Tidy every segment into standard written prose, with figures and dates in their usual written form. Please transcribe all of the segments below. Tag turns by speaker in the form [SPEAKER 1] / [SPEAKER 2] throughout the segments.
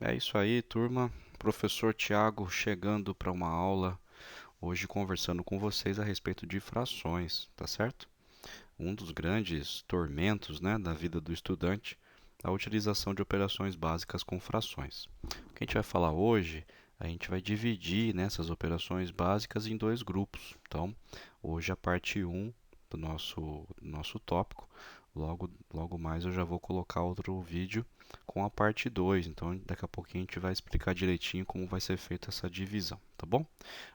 [SPEAKER 1] É isso aí, turma. Professor Tiago chegando para uma aula hoje conversando com vocês a respeito de frações, tá certo? Um dos grandes tormentos, né, da vida do estudante, é a utilização de operações básicas com frações. O que a gente vai falar hoje, a gente vai dividir nessas operações básicas em dois grupos. Então, hoje a parte um do nosso tópico. Logo mais eu já vou colocar outro vídeo com a parte 2. Então, daqui a pouquinho a gente vai explicar direitinho como vai ser feita essa divisão, tá bom?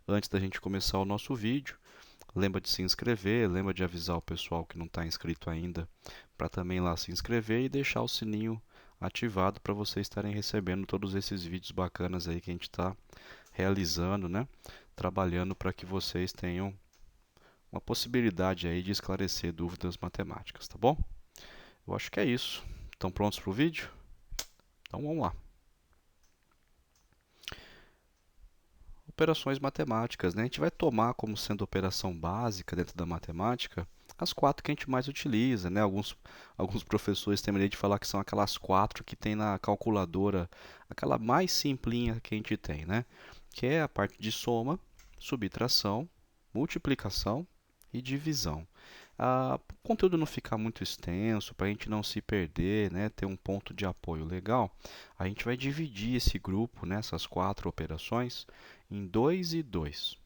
[SPEAKER 1] Antes da gente começar o nosso vídeo, lembra de se inscrever, lembra de avisar o pessoal que não está inscrito ainda para também lá se inscrever e deixar o sininho ativado para vocês estarem recebendo todos esses vídeos bacanas aí que a gente está realizando, né? Trabalhando para que vocês tenham uma possibilidade aí de esclarecer dúvidas matemáticas, tá bom? Eu acho que é isso. Estão prontos para o vídeo? Então vamos lá. Operações matemáticas, né? A gente vai tomar como sendo operação básica dentro da matemática as quatro que a gente mais utiliza, né? Alguns professores têm mania de falar que são aquelas quatro que tem na calculadora, aquela mais simplinha que a gente tem, né? Que é a parte de soma, subtração, multiplicação e divisão. Para o conteúdo não ficar muito extenso, para a gente não se perder, né, ter um ponto de apoio legal, a gente vai dividir esse grupo, né, essas quatro operações, em dois e dois.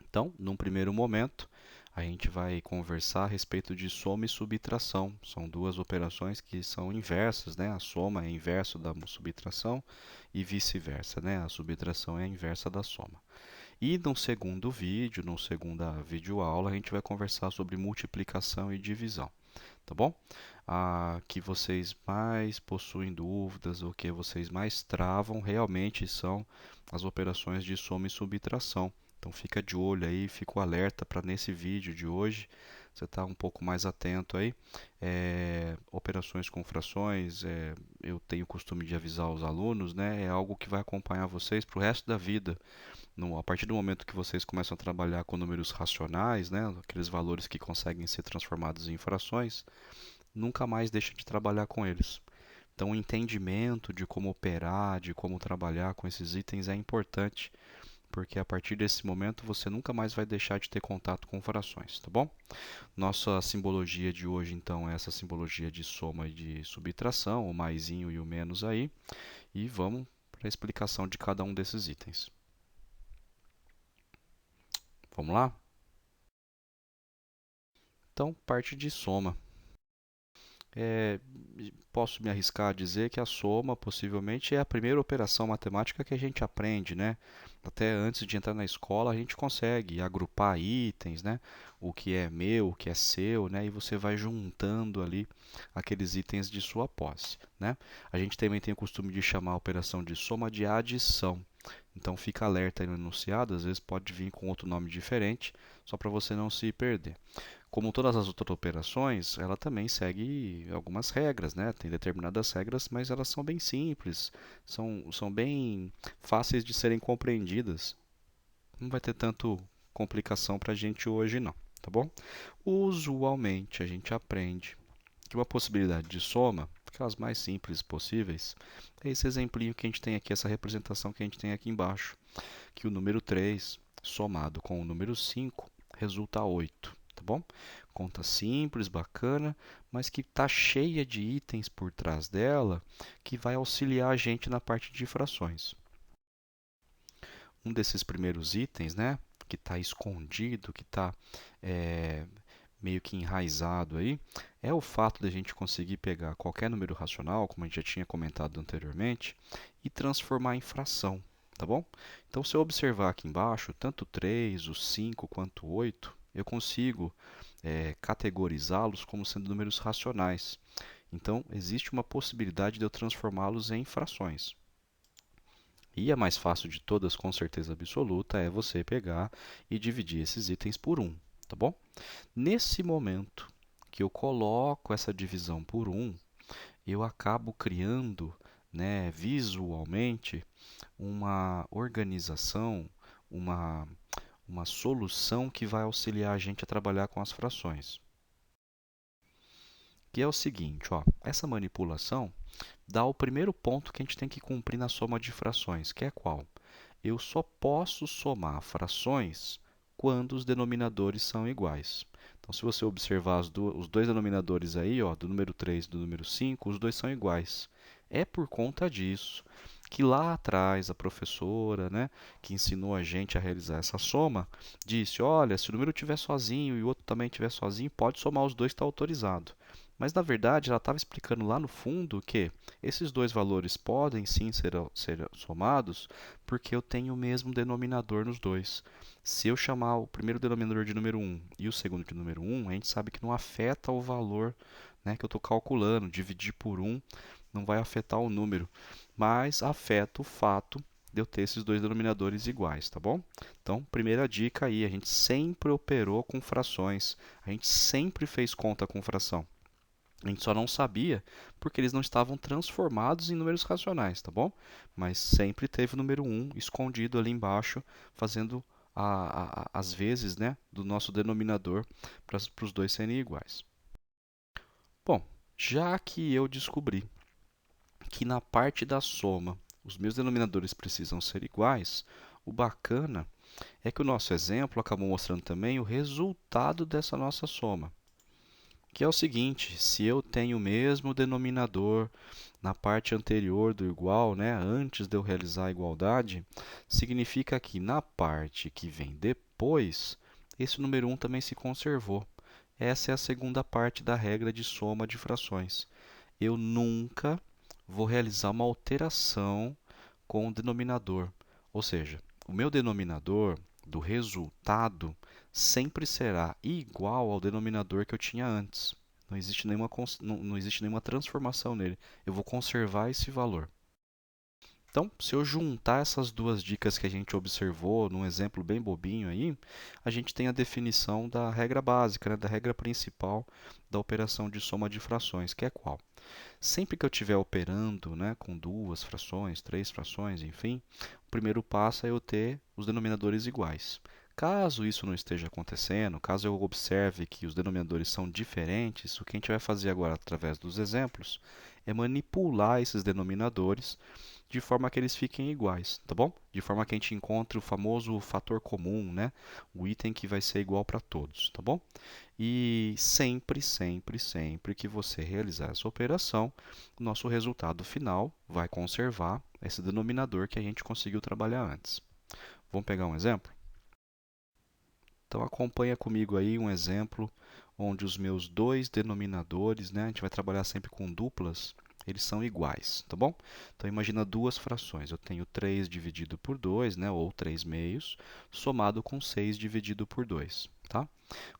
[SPEAKER 1] Então, num primeiro momento, a gente vai conversar a respeito de soma e subtração. São duas operações que são inversas, né? A soma é inverso da subtração e vice-versa, né? A subtração é a inversa da soma. E no segundo vídeo, no segunda videoaula, a gente vai conversar sobre multiplicação e divisão, tá bom? Que vocês mais possuem dúvidas, o que vocês mais travam realmente são as operações de soma e subtração. Então fica de olho aí, fica o alerta para nesse vídeo de hoje você estar um pouco mais atento aí. Operações com frações, eu tenho o costume de avisar os alunos, né? É algo que vai acompanhar vocês para o resto da vida. A partir do momento que vocês começam a trabalhar com números racionais, né, aqueles valores que conseguem ser transformados em frações, nunca mais deixa de trabalhar com eles. Então, o entendimento de como operar, de como trabalhar com esses itens é importante, porque a partir desse momento você nunca mais vai deixar de ter contato com frações, tá bom? Nossa simbologia de hoje, então, é essa simbologia de soma e de subtração, o maisinho e o menos aí, e vamos para a explicação de cada um desses itens. Vamos lá? Então, parte de soma. É, Posso me arriscar a dizer que a soma possivelmente é a primeira operação matemática que a gente aprende, né? Até antes de entrar na escola, a gente consegue agrupar itens, né? O que é meu, o que é seu, né? E você vai juntando ali aqueles itens de sua posse, né? A gente também tem o costume de chamar a operação de soma de adição. Então fica alerta aí no enunciado, às vezes pode vir com outro nome diferente, só para você não se perder. Como todas as outras operações, ela também segue algumas regras, né? Tem determinadas regras, mas elas são bem simples, são bem fáceis de serem compreendidas. Não vai ter tanto complicação para a gente hoje, não, tá bom? Usualmente a gente aprende que uma possibilidade de soma, aquelas mais simples possíveis, é esse exemplinho que a gente tem aqui, essa representação que a gente tem aqui embaixo, que o número 3 somado com o número 5 resulta 8, tá bom? Conta simples, bacana, mas que está cheia de itens por trás dela que vai auxiliar a gente na parte de frações. Um desses primeiros itens, né, que está escondido, que está é, meio que enraizado aí, é o fato de a gente conseguir pegar qualquer número racional, como a gente já tinha comentado anteriormente, e transformar em fração, tá bom? Então, se eu observar aqui embaixo, tanto o 3, o 5 quanto o 8, eu consigo categorizá-los como sendo números racionais. Então, existe uma possibilidade de eu transformá-los em frações. E a mais fácil de todas, com certeza absoluta, é você pegar e dividir esses itens por 1, tá bom? Nesse momento que eu coloco essa divisão por 1, eu acabo criando, né, visualmente uma organização, uma, uma solução que vai auxiliar a gente a trabalhar com as frações. O que é o seguinte, ó, essa manipulação dá o primeiro ponto que a gente tem que cumprir na soma de frações, que é qual? Eu só posso somar frações quando os denominadores são iguais. Então, se você observar os dois denominadores aí, ó, do número 3 e do número 5, os dois são iguais. É por conta disso que lá atrás a professora, né, que ensinou a gente a realizar essa soma, disse, olha, se o número estiver sozinho e o outro também estiver sozinho, pode somar os dois, está autorizado. Mas, na verdade, ela estava explicando lá no fundo que esses dois valores podem sim ser somados porque eu tenho o mesmo denominador nos dois. Se eu chamar o primeiro denominador de número 1 e o segundo de número 1, a gente sabe que não afeta o valor, né, que eu estou calculando. Dividir por 1 não vai afetar o número, mas afeta o fato de eu ter esses dois denominadores iguais, tá bom? Então, primeira dica aí, a gente sempre operou com frações, a gente sempre fez conta com fração. A gente só não sabia porque eles não estavam transformados em números racionais, tá bom? Mas sempre teve o número 1 escondido ali embaixo, fazendo as vezes, né, do nosso denominador para os dois serem iguais. Bom, já que eu descobri que na parte da soma os meus denominadores precisam ser iguais, o bacana é que o nosso exemplo acabou mostrando também o resultado dessa nossa soma. Que é o seguinte, se eu tenho o mesmo denominador na parte anterior do igual, né, antes de eu realizar a igualdade, significa que na parte que vem depois, esse número 1 também se conservou. Essa é a segunda parte da regra de soma de frações. Eu nunca vou realizar uma alteração com o denominador. Ou seja, o meu denominador do resultado sempre será igual ao denominador que eu tinha antes. Não existe nenhuma transformação nele. Eu vou conservar esse valor. Então, se eu juntar essas duas dicas que a gente observou num exemplo bem bobinho aí, a gente tem a definição da regra básica, né, da regra principal da operação de soma de frações, que é qual? Sempre que eu estiver operando, né, com duas frações, três frações, enfim, o primeiro passo é eu ter os denominadores iguais. Caso isso não esteja acontecendo, caso eu observe que os denominadores são diferentes, o que a gente vai fazer agora através dos exemplos é manipular esses denominadores de forma que eles fiquem iguais, tá bom? De forma que a gente encontre o famoso fator comum, né? O item que vai ser igual para todos, tá bom? E sempre, sempre, sempre que você realizar essa operação, o nosso resultado final vai conservar esse denominador que a gente conseguiu trabalhar antes. Vamos pegar um exemplo? Então acompanha comigo aí um exemplo onde os meus dois denominadores, né, a gente vai trabalhar sempre com duplas, eles são iguais, tá bom? Então imagina duas frações, eu tenho 3 dividido por 2, né, ou 3 meios, somado com 6 dividido por 2, tá?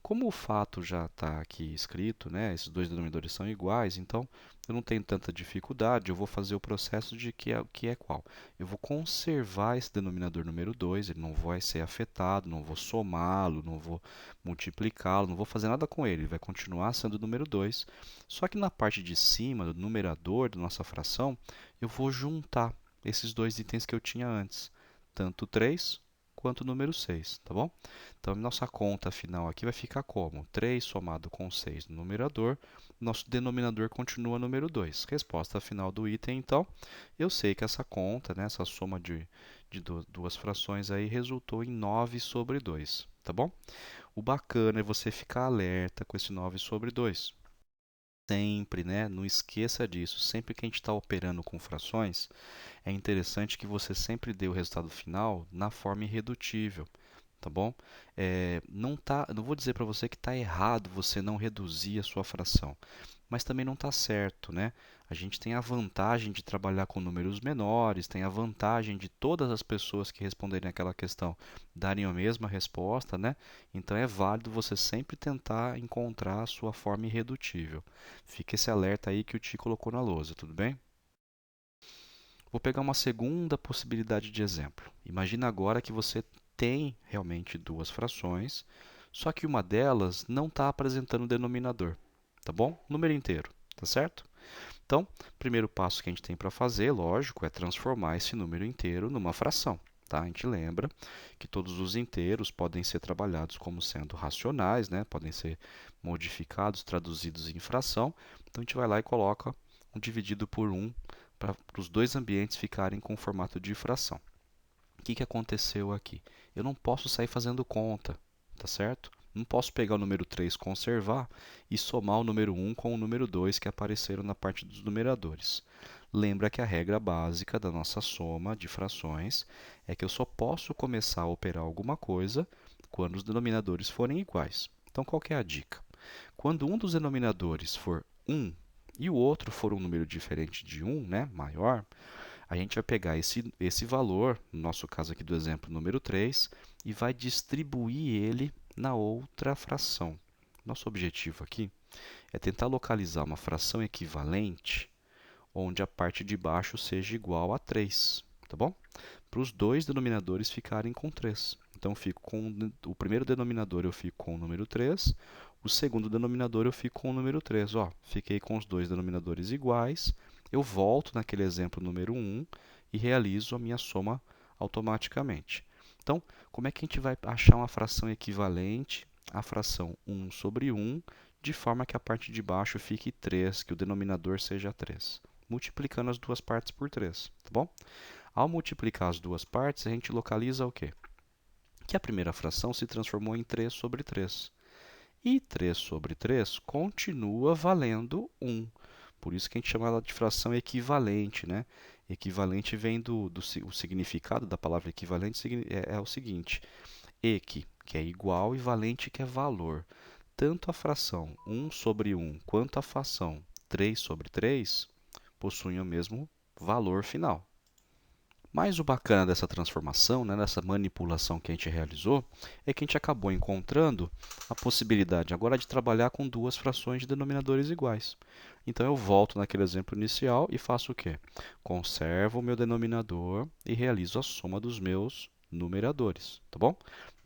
[SPEAKER 1] Como o fato já está aqui escrito, né, esses dois denominadores são iguais, então eu não tenho tanta dificuldade, eu vou fazer o processo de que é qual? Eu vou conservar esse denominador número 2, ele não vai ser afetado, não vou somá-lo, não vou multiplicá-lo, não vou fazer nada com ele, ele vai continuar sendo o número 2. Só que na parte de cima, do numerador da nossa fração, eu vou juntar esses dois itens que eu tinha antes, tanto o 3 quanto o número 6, tá bom? Então, nossa conta final aqui vai ficar como? 3 somado com 6 no numerador, nosso denominador continua número 2. Resposta final do item, então, eu sei que essa conta, né, essa soma de duas frações aí resultou em 9 sobre 2, tá bom? O bacana é você ficar alerta com esse 9 sobre 2. Sempre, né? Não esqueça disso. Sempre que a gente está operando com frações, é interessante que você sempre dê o resultado final na forma irredutível, tá bom? Não vou dizer para você que está errado você não reduzir a sua fração, mas também não está certo, né? A gente tem a vantagem de trabalhar com números menores, tem a vantagem de todas as pessoas que responderem aquela questão darem a mesma resposta, né? Então é válido você sempre tentar encontrar a sua forma irredutível. Fica esse alerta aí que o Ti colocou na lousa, tudo bem? Vou pegar uma segunda possibilidade de exemplo. Imagina agora que você tem realmente duas frações, só que uma delas não está apresentando denominador, tá bom? Número inteiro, tá certo? Então, o primeiro passo que a gente tem para fazer, lógico, é transformar esse número inteiro numa fração. tá? A gente lembra que todos os inteiros podem ser trabalhados como sendo racionais, né? Podem ser modificados, traduzidos em fração. Então a gente vai lá e coloca um dividido por 1 para os dois ambientes ficarem com o formato de fração. O que aconteceu aqui? Eu não posso sair fazendo conta, tá certo? Não posso pegar o número 3, conservar e somar o número 1 com o número 2 que apareceram na parte dos numeradores. Lembra que a regra básica da nossa soma de frações é que eu só posso começar a operar alguma coisa quando os denominadores forem iguais. Então, qual que é a dica? Quando um dos denominadores for 1 e o outro for um número diferente de 1, né, maior, a gente vai pegar esse valor, no nosso caso aqui do exemplo número 3, e vai distribuir ele na outra fração. Nosso objetivo aqui é tentar localizar uma fração equivalente onde a parte de baixo seja igual a 3, tá bom? Para os dois denominadores ficarem com 3. Então, fico com o primeiro denominador eu fico com o número 3, o segundo denominador eu fico com o número 3. Ó, fiquei com os dois denominadores iguais, eu volto naquele exemplo número 1 e realizo a minha soma automaticamente. Então, como é que a gente vai achar uma fração equivalente à fração 1 sobre 1, de forma que a parte de baixo fique 3, que o denominador seja 3? Multiplicando as duas partes por 3, tá bom? Ao multiplicar as duas partes, a gente localiza o quê? Que a primeira fração se transformou em 3 sobre 3. E 3 sobre 3 continua valendo 1. Por isso que a gente chama ela de fração equivalente, né? Equivalente vem o significado da palavra equivalente é o seguinte: equi, que é igual, e valente, que é valor. Tanto a fração 1 sobre 1 quanto a fração 3 sobre 3 possuem o mesmo valor final. Mas o bacana dessa transformação, né, dessa manipulação que a gente realizou, é que a gente acabou encontrando a possibilidade agora de trabalhar com duas frações de denominadores iguais. Então eu volto naquele exemplo inicial e faço o quê? Conservo o meu denominador e realizo a soma dos meus numeradores, tá bom?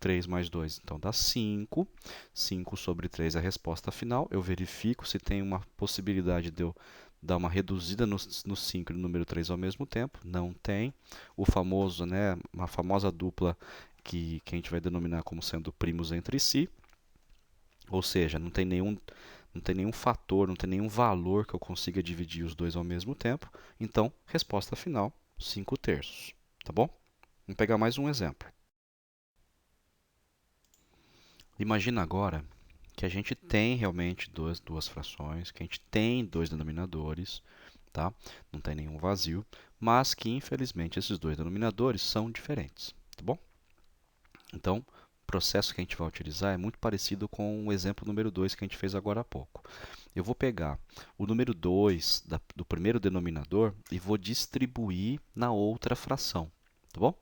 [SPEAKER 1] 3 mais 2, então dá 5. 5 sobre 3 é a resposta final. Eu verifico se tem uma possibilidade de eu dar uma reduzida no 5 e no número 3 ao mesmo tempo. Não tem. O famoso, né, uma famosa dupla que a gente vai denominar como sendo primos entre si. Ou seja, não tem nenhum fator, não tem nenhum valor que eu consiga dividir os dois ao mesmo tempo. Então, resposta final, 5 terços. Tá bom? Vamos pegar mais um exemplo. Imagina agora que a gente tem realmente duas frações, que a gente tem dois denominadores, tá? Não tem nenhum vazio, mas que infelizmente esses dois denominadores são diferentes, tá bom? Então, o processo que a gente vai utilizar é muito parecido com o exemplo número 2 que a gente fez agora há pouco. Eu vou pegar o número 2 do primeiro denominador e vou distribuir na outra fração, tá bom?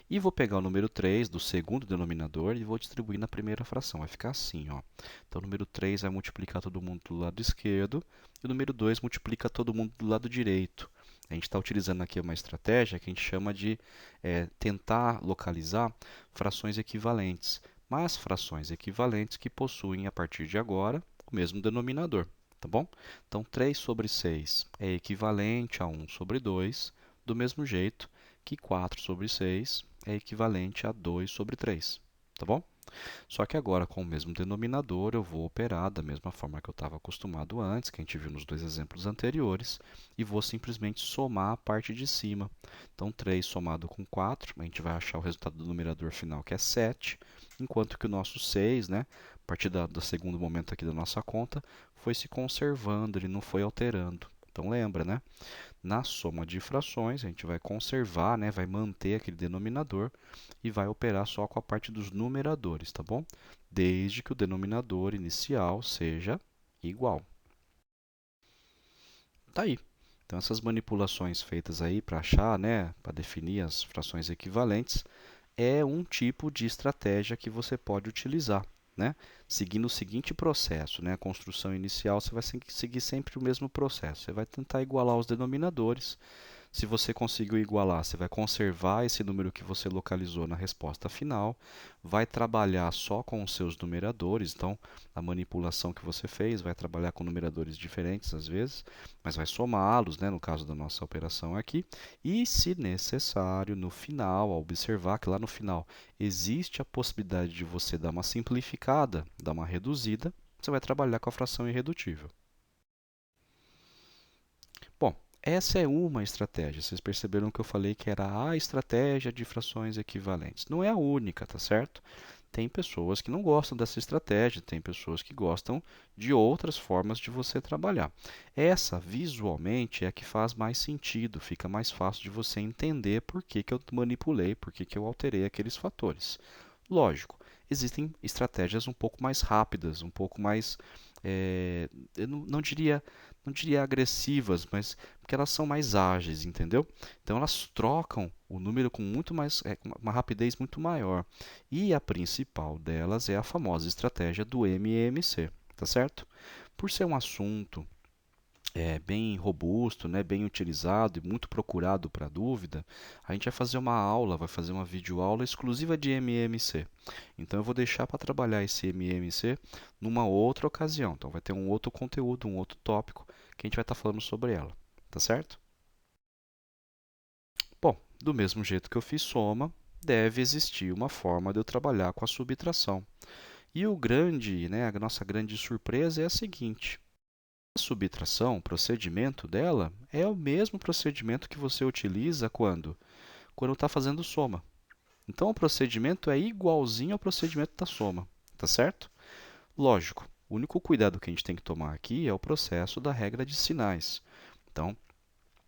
[SPEAKER 1] E vou pegar o número 3 do segundo denominador e vou distribuir na primeira fração. Vai ficar assim, ó. Então, o número 3 vai multiplicar todo mundo do lado esquerdo e o número 2 multiplica todo mundo do lado direito. A gente está utilizando aqui uma estratégia que a gente chama de tentar localizar frações equivalentes, mas frações equivalentes que possuem, a partir de agora, o mesmo denominador, tá bom? Então, 3 sobre 6 é equivalente a 1 sobre 2, do mesmo jeito que 4 sobre 6 é equivalente a 2 sobre 3, tá bom? Só que agora, com o mesmo denominador, eu vou operar da mesma forma que eu estava acostumado antes, que a gente viu nos dois exemplos anteriores, e vou simplesmente somar a parte de cima. Então, 3 somado com 4, a gente vai achar o resultado do numerador final, que é 7, enquanto que o nosso 6, né, a partir do segundo momento aqui da nossa conta, foi se conservando, ele não foi alterando. Então, lembra, né? Na soma de frações, a gente vai conservar, né, vai manter aquele denominador e vai operar só com a parte dos numeradores, tá bom? Desde que o denominador inicial seja igual. Tá aí. Então, essas manipulações feitas aí para achar, né, para definir as frações equivalentes, é um tipo de estratégia que você pode utilizar, né? Seguindo o seguinte processo, né? A construção inicial, você vai seguir sempre o mesmo processo. Você vai tentar igualar os denominadores. Se você conseguiu igualar, você vai conservar esse número que você localizou na resposta final, vai trabalhar só com os seus numeradores, então a manipulação que você fez vai trabalhar com numeradores diferentes às vezes, mas vai somá-los, né, no caso da nossa operação aqui, e se necessário, no final, ao observar que lá no final existe a possibilidade de você dar uma simplificada, dar uma reduzida, você vai trabalhar com a fração irredutível. Bom, essa é uma estratégia. Vocês perceberam que eu falei que era a estratégia de frações equivalentes. Não é a única, tá certo? Tem pessoas que não gostam dessa estratégia, tem pessoas que gostam de outras formas de você trabalhar. Essa, visualmente, é a que faz mais sentido, fica mais fácil de você entender por que que eu manipulei, por que que eu alterei aqueles fatores. Lógico, existem estratégias um pouco mais rápidas, um pouco mais, eu não diria agressivas, mas porque elas são mais ágeis, entendeu? Então elas trocam o número com muito mais, com uma rapidez muito maior. E a principal delas é a famosa estratégia do MMC, tá certo? Por ser um assunto bem robusto, né, bem utilizado e muito procurado para dúvida, a gente vai fazer uma aula, vai fazer uma videoaula exclusiva de MMC. Então eu vou deixar para trabalhar esse MMC numa outra ocasião. Então vai ter um outro conteúdo, um outro tópico que a gente vai estar falando sobre ela, tá certo? Bom, do mesmo jeito que eu fiz soma, deve existir uma forma de eu trabalhar com a subtração. E o grande, né, a nossa grande surpresa é a seguinte: a subtração, o procedimento dela, é o mesmo procedimento que você utiliza quando está fazendo soma. Então, o procedimento é igualzinho ao procedimento da soma, tá certo? Lógico, o único cuidado que a gente tem que tomar aqui é o processo da regra de sinais. Então,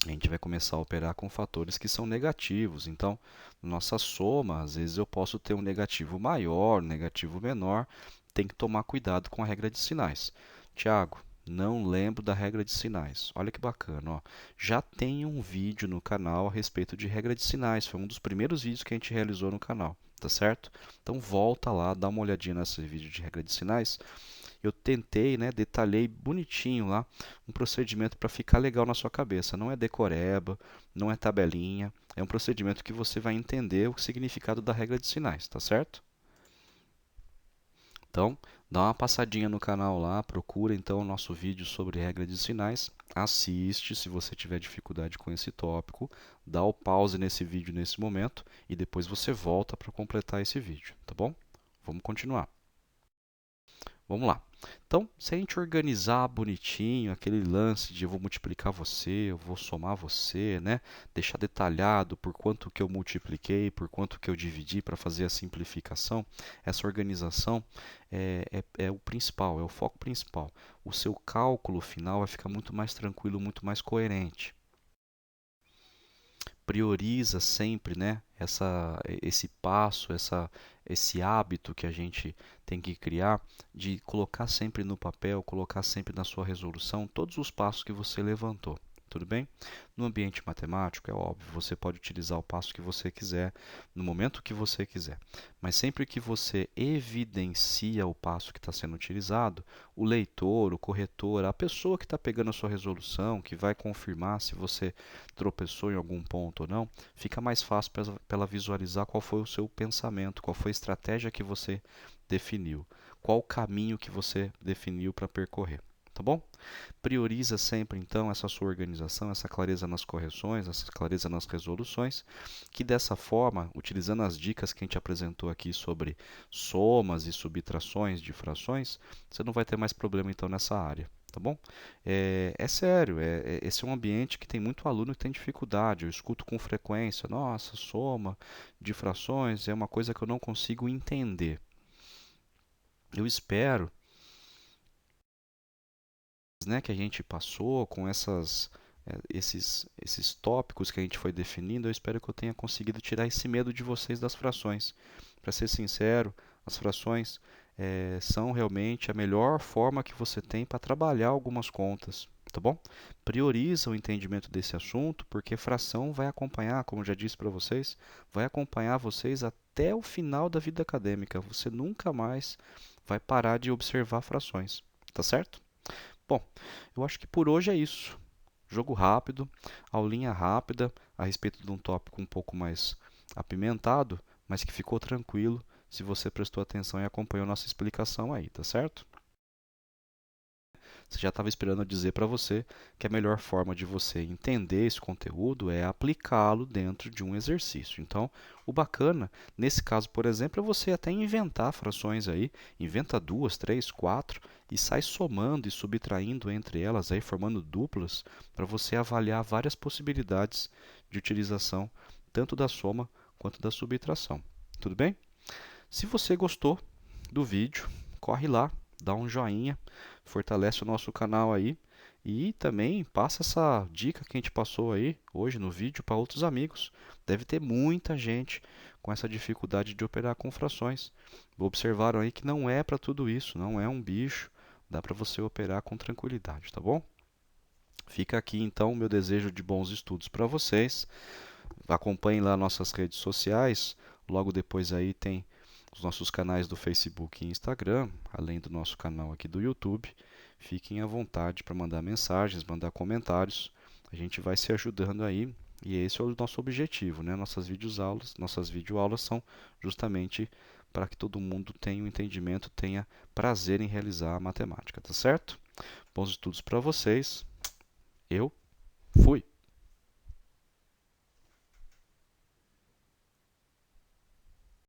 [SPEAKER 1] a gente vai começar a operar com fatores que são negativos. Então, nossa soma, às vezes eu posso ter um negativo maior, um negativo menor. Tem que tomar cuidado com a regra de sinais. Tiago, não lembro da regra de sinais. Olha que bacana, ó. Já tem um vídeo no canal a respeito de regra de sinais. Foi um dos primeiros vídeos que a gente realizou no canal, tá certo? Então volta lá, dá uma olhadinha nesse vídeo de regra de sinais. Eu tentei, né, detalhei bonitinho lá um procedimento para ficar legal na sua cabeça. Não é decoreba, não é tabelinha, é um procedimento que você vai entender o significado da regra de sinais, tá certo? Então, dá uma passadinha no canal lá, procura então o nosso vídeo sobre regra de sinais, assiste se você tiver dificuldade com esse tópico, dá o pause nesse vídeo nesse momento e depois você volta para completar esse vídeo, tá bom? Vamos continuar. Vamos lá. Então, se a gente organizar bonitinho aquele lance de eu vou multiplicar você, eu vou somar você, né? Deixar detalhado por quanto que eu multipliquei, por quanto que eu dividi para fazer a simplificação, essa organização é o principal, é o foco principal. O seu cálculo final vai ficar muito mais tranquilo, muito mais coerente. Prioriza sempre, né, esse passo, esse hábito que a gente tem que criar de colocar sempre no papel, colocar sempre na sua resolução todos os passos que você levantou. Tudo bem? No ambiente matemático, é óbvio, você pode utilizar o passo que você quiser, no momento que você quiser. Mas sempre que você evidencia o passo que está sendo utilizado, o leitor, o corretor, a pessoa que está pegando a sua resolução, que vai confirmar se você tropeçou em algum ponto ou não, fica mais fácil para ela visualizar qual foi o seu pensamento, qual foi a estratégia que você definiu, qual o caminho que você definiu para percorrer. Tá bom? Prioriza sempre então essa sua organização, essa clareza nas correções, essa clareza nas resoluções, que dessa forma, utilizando as dicas que a gente apresentou aqui sobre somas e subtrações de frações, você não vai ter mais problema então nessa área. Tá bom? É sério, esse é um ambiente que tem muito aluno que tem dificuldade. Eu escuto com frequência: nossa, soma de frações é uma coisa que eu não consigo entender. Eu espero, né, que a gente passou com esses tópicos que a gente foi definindo, eu espero que eu tenha conseguido tirar esse medo de vocês das frações. Para ser sincero, as frações são realmente a melhor forma que você tem para trabalhar algumas contas, tá bom? Prioriza o entendimento desse assunto, porque fração vai acompanhar, como eu já disse para vocês, vai acompanhar vocês até o final da vida acadêmica. Você nunca mais vai parar de observar frações, tá certo? Bom, eu acho que por hoje é isso. Jogo rápido, aulinha rápida a respeito de um tópico um pouco mais apimentado, mas que ficou tranquilo se você prestou atenção e acompanhou nossa explicação aí, tá certo? Você já estava esperando eu dizer para você que a melhor forma de você entender esse conteúdo é aplicá-lo dentro de um exercício. Então, o bacana, nesse caso, por exemplo, é você até inventar frações aí, inventa duas, três, quatro e sai somando e subtraindo entre elas aí, formando duplas, para você avaliar várias possibilidades de utilização tanto da soma quanto da subtração. Tudo bem? Se você gostou do vídeo, corre lá, dá um joinha, fortalece o nosso canal aí e também passa essa dica que a gente passou aí hoje no vídeo para outros amigos. Deve ter muita gente com essa dificuldade de operar com frações. Observaram aí que não é para tudo isso, não é um bicho, dá para você operar com tranquilidade, tá bom? Fica aqui então o meu desejo de bons estudos para vocês. Acompanhem lá nossas redes sociais. Logo depois aí tem os nossos canais do Facebook e Instagram, além do nosso canal aqui do YouTube. Fiquem à vontade para mandar mensagens, mandar comentários. A gente vai se ajudando aí e esse é o nosso objetivo, né? Nossas videoaulas são justamente para que todo mundo tenha um entendimento, tenha prazer em realizar a matemática, tá certo? Bons estudos para vocês. Eu fui!